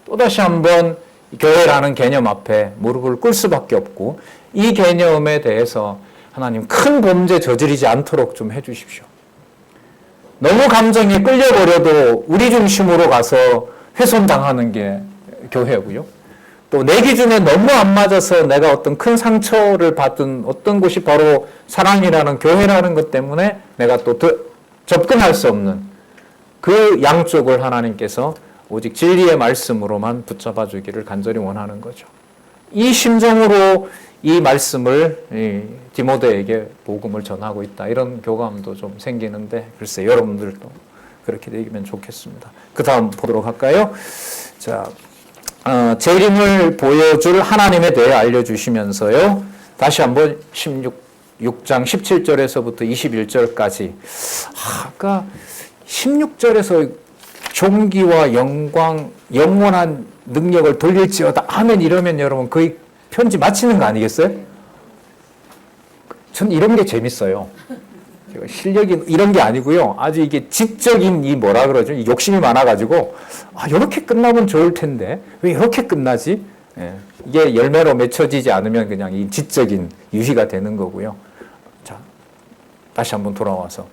또다시 한번 교회라는 개념 앞에 무릎을 꿇을 수밖에 없고 이 개념에 대해서 하나님 큰 범죄 저지르지 않도록 좀 해주십시오. 너무 감정에 끌려버려도 우리 중심으로 가서 훼손당하는 게 교회고요. 또 내 기준에 너무 안 맞아서 내가 어떤 큰 상처를 받은 어떤 곳이 바로 사랑이라는 교회라는 것 때문에 내가 또 접근할 수 없는 그 양쪽을 하나님께서 오직 진리의 말씀으로만 붙잡아 주기를 간절히 원하는 거죠. 이 심정으로 이 말씀을 디모데에게 복음을 전하고 있다. 이런 교감도 좀 생기는데 글쎄 여러분들도 그렇게 되면 좋겠습니다. 그 다음 보도록 할까요? 자, 재림을 보여줄 하나님에 대해 알려주시면서요. 다시 한번 6장 17절에서부터 21절까지 아까 16절에서 존귀와 영광, 영원한 능력을 돌릴지어다 하면 이러면 여러분 거의 편지 마치는 거 아니겠어요? 전 이런 게 재밌어요. 제가 실력이 이런 게 아니고요. 아주 이게 지적인 이 뭐라 그러죠? 이 욕심이 많아가지고 이렇게 끝나면 좋을 텐데 왜 이렇게 끝나지? 예. 이게 열매로 맺혀지지 않으면 그냥 이 지적인 유희가 되는 거고요. 자, 다시 한번 돌아와서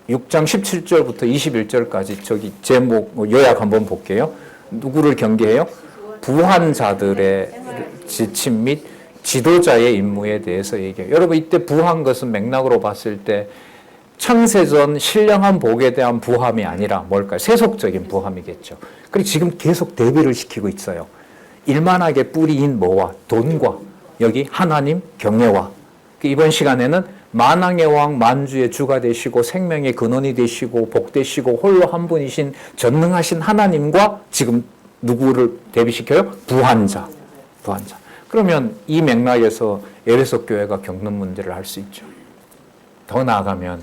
6장 17절부터 21절까지 저기 제목 요약 한번 볼게요. 누구를 경계해요? 부한 자들의 지침 및 지도자의 임무에 대해서 얘기해요. 여러분 이때 부한 것은 맥락으로 봤을 때 창세전 신령한 복에 대한 부함이 아니라 뭘까요? 세속적인 부함이겠죠. 그리고 지금 계속 대비를 시키고 있어요. 일만하게 뿌리인 뭐와 돈과 여기 하나님 경외와 이번 시간에는 만왕의 왕 만주의 주가 되시고 생명의 근원이 되시고 복 되시고 홀로 한 분이신 전능하신 하나님과 지금 누구를 대비시켜요? 부한자. 그러면 이 맥락에서 에베소 교회가 겪는 문제를 알 수 있죠. 더 나아가면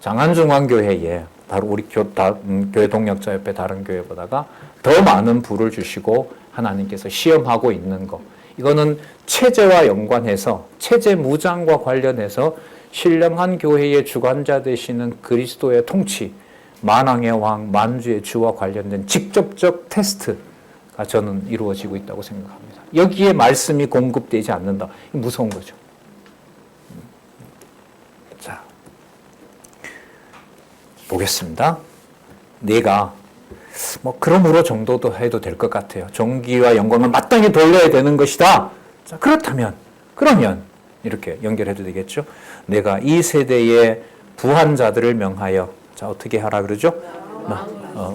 장안중앙교회에 바로 우리 교회 동력자협회 다른 교회보다가 더 많은 부를 주시고 하나님께서 시험하고 있는 거. 이거는 체제와 연관해서 체제 무장과 관련해서 신령한 교회의 주관자 되시는 그리스도의 통치, 만왕의 왕, 만주의 주와 관련된 직접적 테스트가 저는 이루어지고 있다고 생각합니다. 여기에 말씀이 공급되지 않는다. 무서운 거죠. 자, 보겠습니다. 내가 그러므로 정도도 해도 될 것 같아요. 존귀와 영광을 마땅히 돌려야 되는 것이다. 자, 그러면 이렇게 연결해도 되겠죠. 내가 이 세대의 부한 자들을 명하여 자 어떻게 하라 그러죠?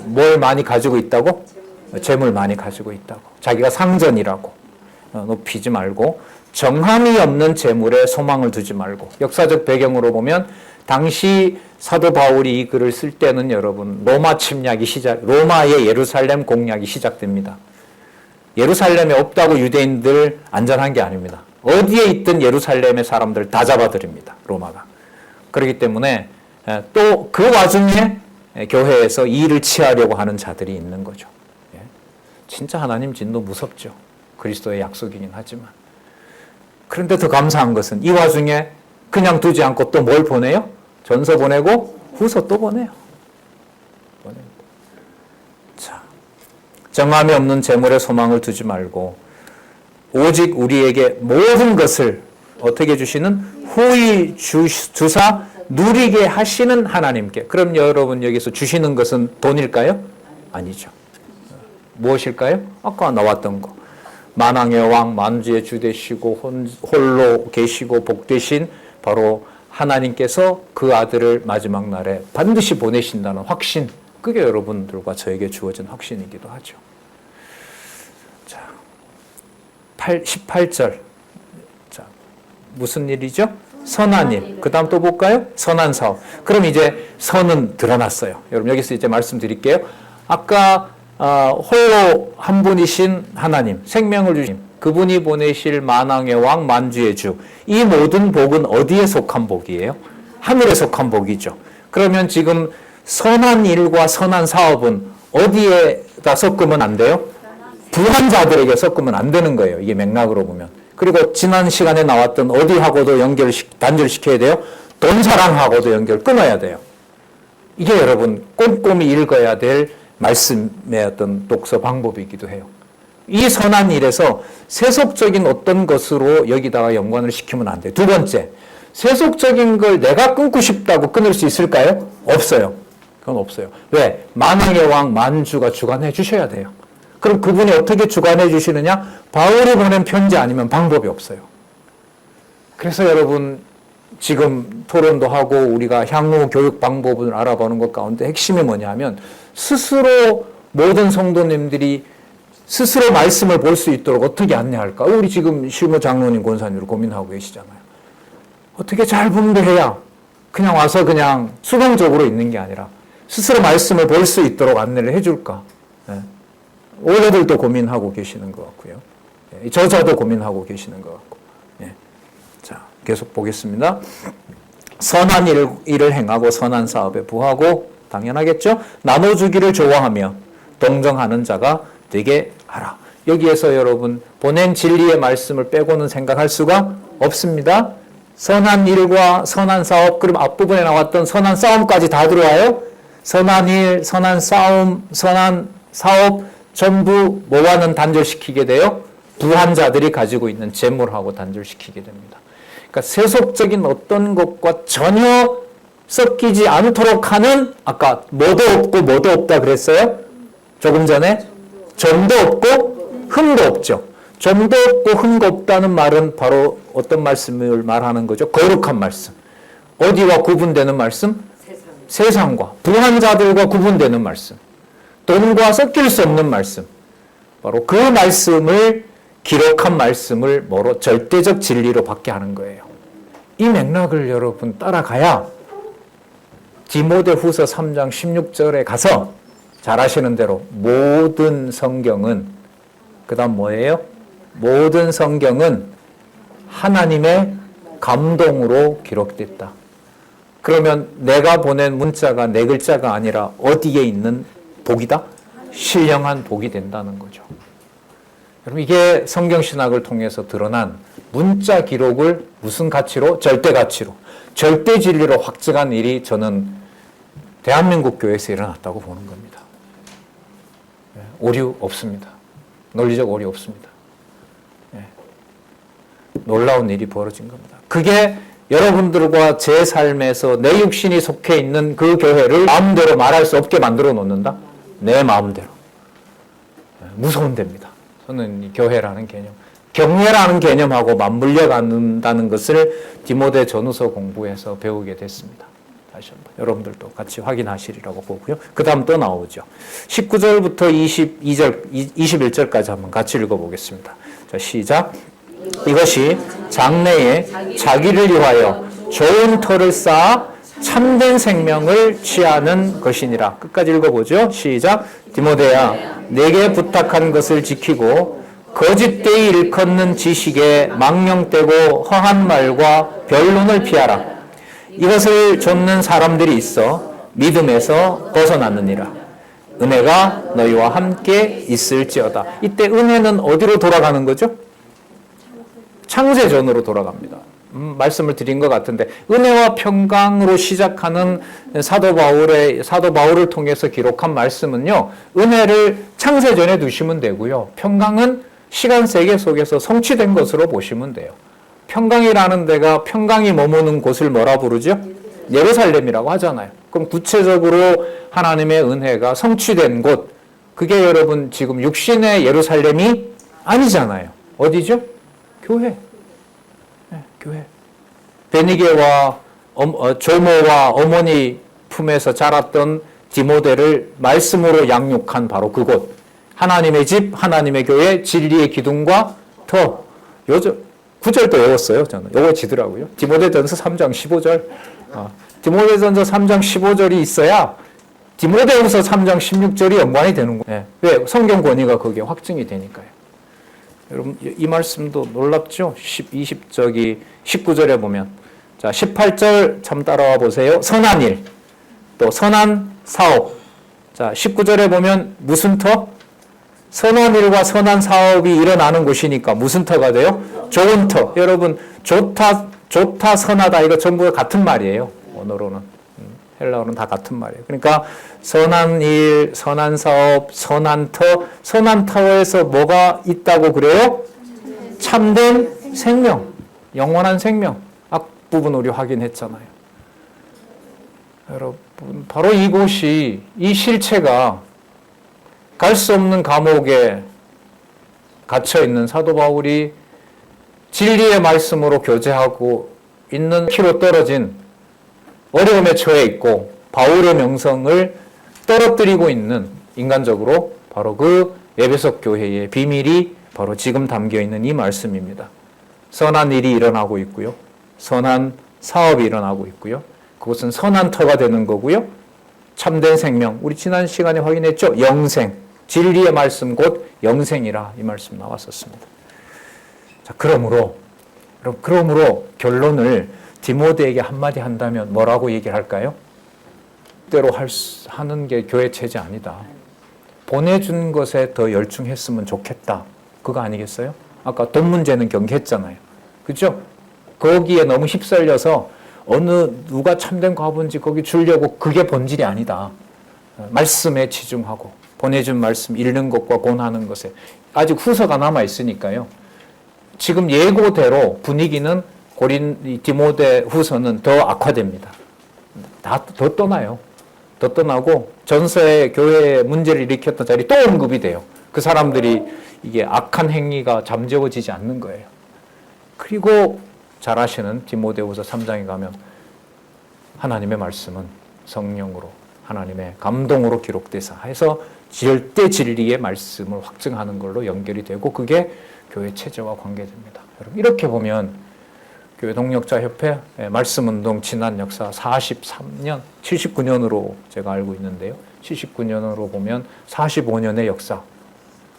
뭘 많이 가지고 있다고? 재물 많이 가지고 있다고. 자기가 상전이라고. 높이지 말고 정함이 없는 재물에 소망을 두지 말고. 역사적 배경으로 보면 당시 사도 바울이 이 글을 쓸 때는 여러분 로마의 예루살렘 공략이 시작됩니다. 예루살렘에 없다고 유대인들 안전한 게 아닙니다. 어디에 있든 예루살렘의 사람들 다 잡아들입니다. 로마가. 그렇기 때문에 또 그 와중에 교회에서 이 일을 취하려고 하는 자들이 있는 거죠. 진짜 하나님 진노 무섭죠. 그리스도의 약속이긴 하지만. 그런데 더 감사한 것은 이 와중에 그냥 두지 않고 또 뭘 보내요? 전서 보내고 후서 또 보내요. 자, 정함이 없는 재물에 소망을 두지 말고 오직 우리에게 모든 것을 어떻게 주시는 후히 주사 누리게 하시는 하나님께. 그럼 여러분 여기서 주시는 것은 돈일까요? 아니죠. 무엇일까요? 아까 나왔던 거. 만왕의 왕 만주의 주 되시고 홀로 계시고 복 되신 바로 하나님께서 그 아들을 마지막 날에 반드시 보내신다는 확신. 그게 여러분들과 저에게 주어진 확신이기도 하죠. 자, 18절. 자, 무슨 일이죠? 선한 일. 그 다음 또 볼까요? 선한 사업. 그럼 이제 선은 드러났어요. 여러분 여기서 이제 말씀드릴게요. 아까 홀로 한 분이신 하나님, 생명을 주신 그분이 보내실 만왕의 왕, 만주의 주. 이 모든 복은 어디에 속한 복이에요? 하늘에 속한 복이죠. 그러면 지금 선한 일과 선한 사업은 어디에다 섞으면 안 돼요? 부한 자들에게 섞으면 안 되는 거예요. 이게 맥락으로 보면. 그리고 지난 시간에 나왔던 어디하고도 단절시켜야 돼요. 돈 사랑하고도 연결 끊어야 돼요. 이게 여러분 꼼꼼히 읽어야 될 말씀의 어떤 독서 방법이기도 해요. 이 선한 일에서 세속적인 어떤 것으로 여기다가 연관을 시키면 안 돼요. 두 번째, 세속적인 걸 내가 끊고 싶다고 끊을 수 있을까요? 없어요. 그건 없어요. 왜? 만왕의 왕 만주가 주관해 주셔야 돼요. 그럼 그분이 어떻게 주관해 주시느냐? 바울이 보낸 편지 아니면 방법이 없어요. 그래서 여러분 지금 토론도 하고 우리가 향후 교육 방법을 알아보는 것 가운데 핵심이 뭐냐면 스스로 모든 성도님들이 스스로 말씀을 볼 수 있도록 어떻게 안내할까? 우리 지금 실무 장로님 권사님으로 고민하고 계시잖아요. 어떻게 잘 분배해야 그냥 와서 그냥 수동적으로 있는 게 아니라 스스로 말씀을 볼 수 있도록 안내를 해줄까? 네. 올해들도 고민하고 계시는 것 같고요. 저자도 고민하고 계시는 것 같고. 네. 자, 계속 보겠습니다. 선한 일을 행하고 선한 사업에 부하고 당연하겠죠? 나눠주기를 좋아하며 동정하는 자가 되게 하라. 여기에서 여러분 보낸 진리의 말씀을 빼고는 생각할 수가 없습니다. 선한 일과 선한 사업, 그럼 앞부분에 나왔던 선한 싸움까지 다 들어와요. 선한 일, 선한 싸움, 선한 사업 전부 뭐와는 단절시키게 돼요? 부한 자들이 가지고 있는 재물하고 단절시키게 됩니다. 그러니까 세속적인 어떤 것과 전혀 섞이지 않도록 하는, 아까 뭐도 없고 뭐도 없다 그랬어요? 조금 전에 점도 없고 흠도 없죠. 점도 없고 흠도 없다는 말은 바로 어떤 말씀을 말하는 거죠? 거룩한 말씀. 어디와 구분되는 말씀? 세상과 부한 자들과 구분되는 말씀. 돈과 섞일 수 없는 말씀. 바로 그 말씀을 기록한 말씀을 뭐로? 절대적 진리로 받게 하는 거예요. 이 맥락을 여러분 따라가야 디모데후서 3장 16절에 가서 잘 아시는 대로 모든 성경은, 그 다음 뭐예요? 모든 성경은 하나님의 감동으로 기록됐다. 그러면 내가 보낸 문자가 네 글자가 아니라 어디에 있는 복이다? 신령한 복이 된다는 거죠. 여러분 이게 성경신학을 통해서 드러난 문자 기록을 무슨 가치로? 절대 가치로, 절대 진리로 확증한 일이 저는 대한민국 교회에서 일어났다고 보는 겁니다. 오류 없습니다. 논리적 오류 없습니다. 놀라운 일이 벌어진 겁니다. 그게 여러분들과 제 삶에서 내 육신이 속해 있는 그 교회를 마음대로 말할 수 없게 만들어 놓는다? 내 마음대로. 무서운 데입니다. 저는 이 교회라는 개념, 경례라는 개념하고 맞물려 간다는 것을 디모데 전후서 공부해서 배우게 됐습니다. 다시 한번 여러분들도 같이 확인하시리라고 보고요. 그 다음 또 나오죠. 19절부터 21절까지 한번 같이 읽어보겠습니다. 자, 시작. 이것이 장래에 자기를 위하여 좋은 터를 쌓아 참된 생명을 취하는 것이니라. 끝까지 읽어보죠. 시작. 디모데야, 내게 부탁한 것을 지키고 거짓되이 일컫는 지식에 망령되고 허한 말과 변론을 피하라. 이것을 좇는 사람들이 있어 믿음에서 벗어났느니라. 은혜가 너희와 함께 있을지어다. 이때 은혜는 어디로 돌아가는 거죠? 창세전으로 돌아갑니다. 말씀을 드린 것 같은데 은혜와 평강으로 시작하는 사도 바울을 통해서 기록한 말씀은요, 은혜를 창세전에 두시면 되고요, 평강은 시간 세계 속에서 성취된 것으로 보시면 돼요. 평강이라는 데가 평강이 머무는 곳을 뭐라 부르죠? 예루살렘이라고 하잖아요. 그럼 구체적으로 하나님의 은혜가 성취된 곳, 그게 여러분 지금 육신의 예루살렘이 아니잖아요. 어디죠? 교회. 네, 교회. 베니게와 조모와 어머니 품에서 자랐던 디모데를 말씀으로 양육한 바로 그곳. 하나님의 집, 하나님의 교회, 진리의 기둥과 터. 9절도 외웠어요, 저는. 요거 지더라고요. 디모데전서 3장 15절. 디모데전서 3장 15절이 있어야 디모데후서 3장 16절이 연관이 되는 거예요. 네. 왜? 성경 권위가 거기에 확증이 되니까요. 여러분, 이 말씀도 놀랍죠? 19절에 보면. 자, 18절 참 따라와 보세요. 선한 일, 또 선한 사업. 자, 19절에 보면 무슨 터? 선한 일과 선한 사업이 일어나는 곳이니까 무슨 터가 돼요? 좋은 터. 여러분, 좋다, 선하다 이거 전부 같은 말이에요. 언어로는. 헬라어는 다 같은 말이에요. 그러니까 선한 일, 선한 사업, 선한 터, 선한 터에서 뭐가 있다고 그래요? 참된 생명, 영원한 생명. 앞부분 우리 확인했잖아요. 여러분, 바로 이곳이, 이 실체가 갈 수 없는 감옥에 갇혀있는 사도 바울이 진리의 말씀으로 교제하고 있는 키로 떨어진 어려움에 처해 있고 바울의 명성을 떨어뜨리고 있는 인간적으로 바로 그 에베소 교회의 비밀이 바로 지금 담겨있는 이 말씀입니다. 선한 일이 일어나고 있고요. 선한 사업이 일어나고 있고요. 그것은 선한 터가 되는 거고요. 참된 생명, 우리 지난 시간에 확인했죠? 영생, 진리의 말씀 곧 영생이라 이 말씀 나왔었습니다. 자, 그러므로 결론을 디모데에게 한마디 한다면 뭐라고 얘기를 할까요? 뜻대로 하는 게 교회 체제 아니다. 보내준 것에 더 열중했으면 좋겠다. 그거 아니겠어요? 아까 돈 문제는 경계했잖아요. 그죠? 거기에 너무 휩쓸려서 누가 참된 과부인지 거기 주려고 그게 본질이 아니다. 말씀에 치중하고 보내준 말씀 읽는 것과 권하는 것에 아직 후서가 남아 있으니까요. 지금 예고대로 분위기는 디모데 후서는 더 악화됩니다. 더 떠나요. 더 떠나고 전서의 교회에 문제를 일으켰던 자리 또 언급이 돼요. 그 사람들이 이게 악한 행위가 잠재워지지 않는 거예요. 그리고 잘 아시는 디모데후서 3장에 가면 하나님의 말씀은 성령으로 하나님의 감동으로 기록되사 해서 절대 진리의 말씀을 확증하는 걸로 연결이 되고 그게 교회 체제와 관계됩니다. 여러분 이렇게 보면 교회 동력자 협회 말씀운동 지난 역사 43년, 79년으로 제가 알고 있는데요. 79년으로 보면 45년의 역사,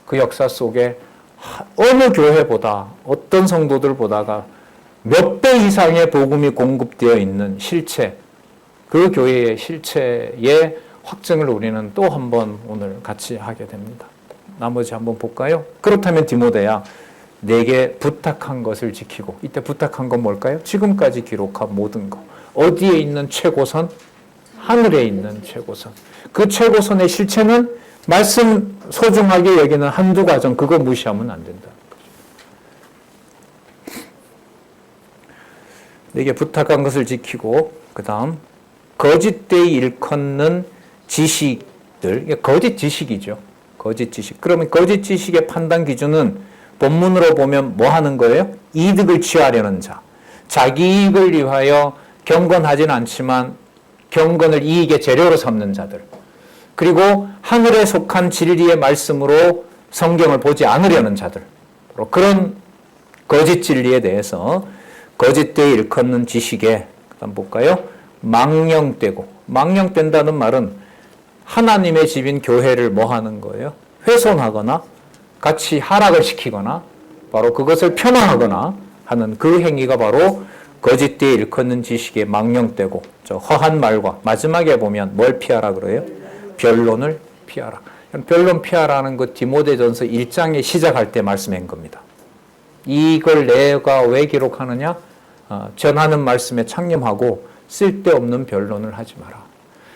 그 역사 속에 어느 교회보다 어떤 성도들보다가 몇 배 이상의 복음이 공급되어 있는 실체, 그 교회의 실체의 확증을 우리는 또 한 번 오늘 같이 하게 됩니다. 나머지 한번 볼까요? 그렇다면 디모데야, 내게 부탁한 것을 지키고, 이때 부탁한 건 뭘까요? 지금까지 기록한 모든 것. 어디에 있는 최고선? 하늘에 있는 최고선. 그 최고선의 실체는 말씀 소중하게 여기는 한두 가정, 그거 무시하면 안 된다. 내게 부탁한 것을 지키고, 그 다음 거짓되이 일컫는 지식들, 이게 거짓 지식이죠. 거짓 지식. 그러면 거짓 지식의 판단 기준은 본문으로 보면 뭐 하는 거예요? 이득을 취하려는 자. 자기 이익을 위하여 경건하진 않지만 경건을 이익의 재료로 삼는 자들. 그리고 하늘에 속한 진리의 말씀으로 성경을 보지 않으려는 자들. 그런 거짓 진리에 대해서 거짓되이 일컫는 지식에, 그다음 볼까요? 망령되고, 망령된다는 말은 하나님의 집인 교회를 뭐 하는 거예요? 훼손하거나 같이 하락을 시키거나 바로 그것을 폄하하거나 하는 그 행위가 바로 거짓되이 일컫는 지식에 망령되고, 저 허한 말과 마지막에 보면 뭘 피하라 그래요? 변론을 피하라. 변론 피하라는 거 디모데전서 1장에 시작할 때 말씀한 겁니다. 이걸 내가 왜 기록하느냐? 전하는 말씀에 창념하고 쓸데없는 변론을 하지 마라.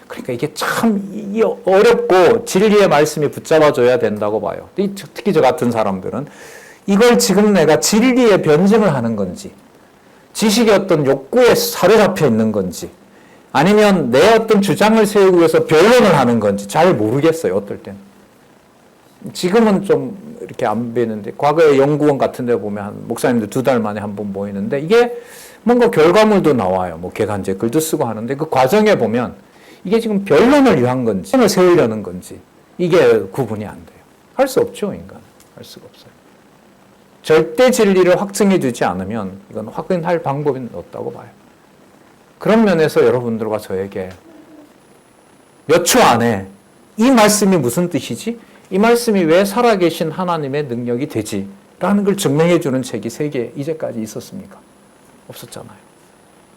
그러니까 이게 참 어렵고 진리의 말씀이 붙잡아줘야 된다고 봐요. 특히 저 같은 사람들은 이걸 지금 내가 진리의 변증을 하는 건지, 지식의 어떤 욕구에 사로잡혀 있는 건지, 아니면 내 어떤 주장을 세우기 위해서 변론을 하는 건지 잘 모르겠어요. 어떨 땐. 지금은 좀 이렇게 안 뵈는데 과거에 연구원 같은 데 보면 한 목사님들 2달 만에 한 번 모이는데 이게 뭔가 결과물도 나와요. 뭐 개간제 글도 쓰고 하는데 그 과정에 보면 이게 지금 변론을 위한 건지 을 세우려는 건지 이게 구분이 안 돼요. 할 수 없죠. 인간은. 할 수가 없어요. 절대 진리를 확증해 주지 않으면 이건 확인할 방법이 없다고 봐요. 그런 면에서 여러분들과 저에게 몇 초 안에 이 말씀이 무슨 뜻이지? 이 말씀이 왜 살아계신 하나님의 능력이 되지? 라는 걸 증명해 주는 책이 3개 이제까지 있었습니까? 없었잖아요.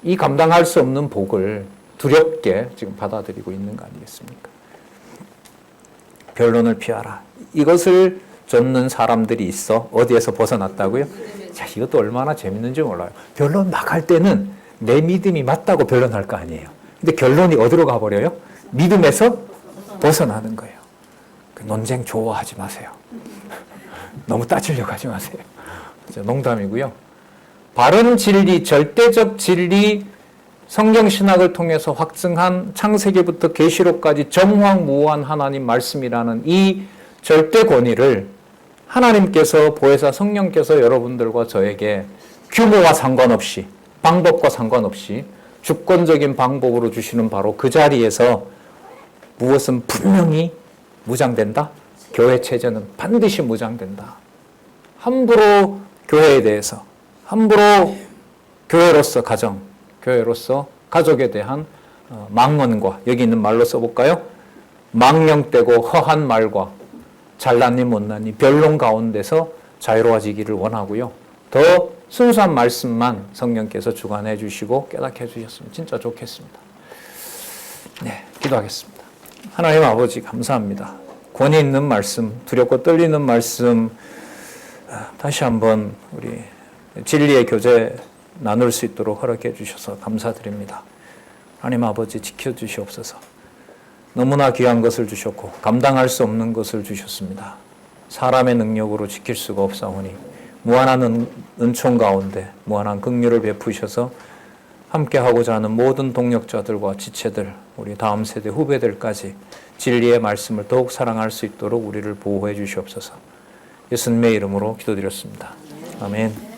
이 감당할 수 없는 복을 두렵게 지금 받아들이고 있는 거 아니겠습니까? 변론을 피하라. 이것을 쫓는 사람들이 있어. 어디에서 벗어났다고요? 자, 이것도 얼마나 재밌는지 몰라요. 변론 막 할 때는 내 믿음이 맞다고 변론할 거 아니에요. 근데 결론이 어디로 가버려요? 믿음에서 벗어나는 거예요. 그 논쟁 좋아하지 마세요. 너무 따지려고 하지 마세요. 농담이고요. 바른 진리, 절대적 진리, 성경신학을 통해서 확증한 창세기부터 계시록까지 정황무한 하나님 말씀이라는 이 절대 권위를 하나님께서, 보혜사 성령께서 여러분들과 저에게 규모와 상관없이, 방법과 상관없이 주권적인 방법으로 주시는 바로 그 자리에서 무엇은 분명히 무장된다? 교회 체제는 반드시 무장된다. 함부로 교회에 대해서, 함부로 교회로서 가정, 교회로서 가족에 대한 망언과, 여기 있는 말로 써볼까요? 망령되고 허한 말과 잘났니 못났니 변론 가운데서 자유로워지기를 원하고요. 더 순수한 말씀만 성령께서 주관해 주시고 깨닫게 해주셨으면 진짜 좋겠습니다. 네, 기도하겠습니다. 하나님 아버지 감사합니다. 권위 있는 말씀, 두렵고 떨리는 말씀 다시 한번 우리 진리의 교제 나눌 수 있도록 허락해 주셔서 감사드립니다. 하나님 아버지 지켜주시옵소서. 너무나 귀한 것을 주셨고 감당할 수 없는 것을 주셨습니다. 사람의 능력으로 지킬 수가 없사오니 무한한 은총 가운데 무한한 긍휼을 베푸셔서 함께하고자 하는 모든 동력자들과 지체들, 우리 다음 세대 후배들까지 진리의 말씀을 더욱 사랑할 수 있도록 우리를 보호해 주시옵소서. 예수님의 이름으로 기도드렸습니다. 아멘.